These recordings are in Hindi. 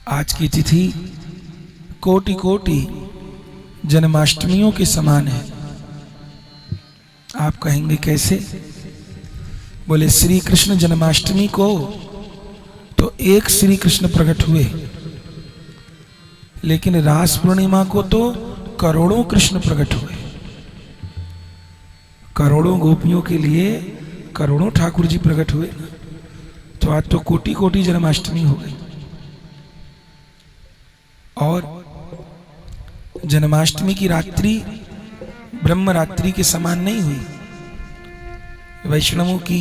आज की तिथि कोटि कोटि जन्माष्टमियों के समान है। आप कहेंगे कैसे? बोले श्री कृष्ण जन्माष्टमी को तो एक श्री कृष्ण प्रकट हुए, लेकिन रास पूर्णिमा को तो करोड़ों कृष्ण प्रकट हुए। करोड़ों गोपियों के लिए करोड़ों ठाकुर जी प्रकट हुए। तो आज तो कोटि कोटि जन्माष्टमी हो गई। और जन्माष्टमी की रात्रि ब्रह्म रात्रि के समान नहीं हुई। वैष्णवों की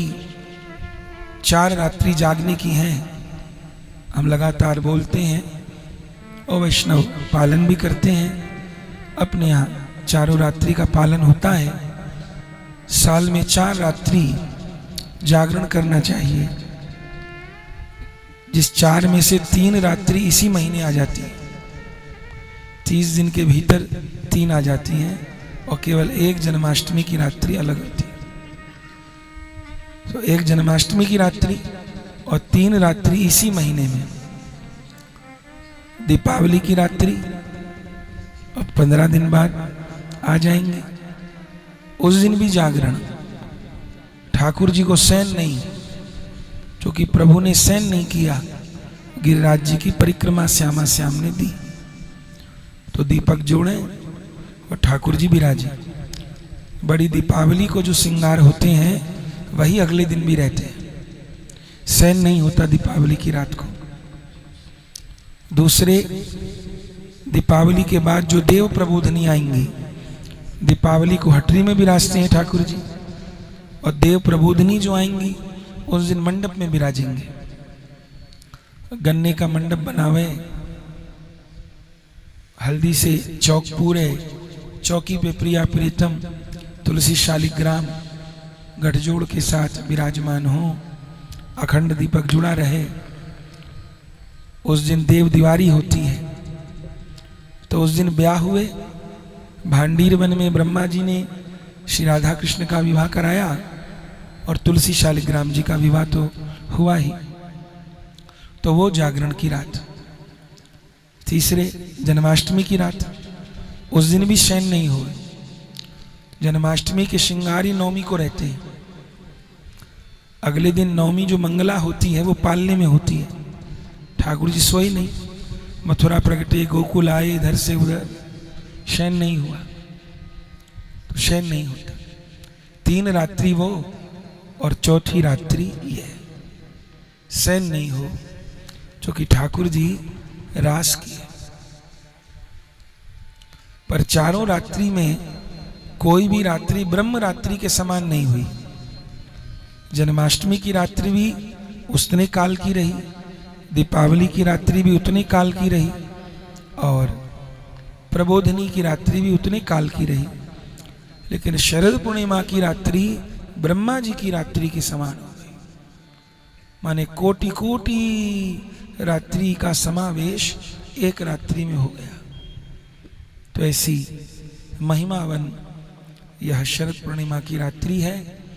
4 रात्रि जागने की हैं, हम लगातार बोलते हैं और वैष्णव पालन भी करते हैं। अपने यहाँ चारों रात्रि का पालन होता है। साल में 4 रात्रि जागरण करना चाहिए, जिस 4 में से 3 रात्रि इसी महीने आ जाती है। 30 दिन के भीतर 3 आ जाती हैं और केवल एक जन्माष्टमी की रात्रि अलग होती है। तो एक जन्माष्टमी की रात्रि और 3 रात्रि इसी महीने में। दीपावली की रात्रि और 15 दिन बाद आ जाएंगे। उस दिन भी जागरण। ठाकुर जी को शयन नहीं, क्योंकि प्रभु ने शयन नहीं किया, गिरिराज जी की परिक्रमा श्यामा श्याम ने दी। तो दीपक जोड़े और ठाकुर जी विराजे। बड़ी दीपावली को जो श्रृंगार होते हैं वही अगले दिन भी रहते हैं। शयन नहीं होता दीपावली की रात को। दूसरे दीपावली के बाद जो देव प्रबोधनी आएंगी, दीपावली को हटरी में विराजते हैं ठाकुर जी, और देव प्रबोधनी जो आएंगी उस दिन मंडप में विराजेंगे। गन्ने का मंडप बनावे, हल्दी से चौक पूरे, चौकी पे प्रिया प्रीतम तुलसी शालिग्राम गठजोड़ के साथ विराजमान हो, अखंड दीपक जुड़ा रहे। उस दिन देव दिवारी होती है। तो उस दिन ब्याह हुए। भांडीर वन में ब्रह्मा जी ने श्री राधा कृष्ण का विवाह कराया और तुलसी शालिग्राम जी का विवाह तो हुआ ही। तो वो जागरण की रात। तीसरे जन्माष्टमी की रात, उस दिन भी शयन नहीं हुए। जन्माष्टमी के श्रृंगारी नवमी को रहते हैं। अगले दिन नवमी जो मंगला होती है वो पालने में होती है। ठाकुर जी सोए नहीं, मथुरा प्रगटे, गोकुल आए, इधर से उधर, शयन नहीं हुआ। तो शयन नहीं होता। 3 रात्रि वो और चौथी रात्रि ये, शयन नहीं हो, क्योंकि ठाकुर जी रास किए। पर चारों रात्रि में कोई भी रात्रि ब्रह्म रात्रि के समान नहीं हुई। जन्माष्टमी की रात्रि भी उतने काल की रही, दीपावली की रात्रि भी उतने काल की रही, और प्रबोधनी की रात्रि भी उतने काल की रही। लेकिन शरद पूर्णिमा की रात्रि ब्रह्मा जी की रात्रि के समान हो गई। माने कोटि कोटि रात्रि का समावेश एक रात्रि में हो गया। तो ऐसी महिमावन यह शरद पूर्णिमा की रात्रि है।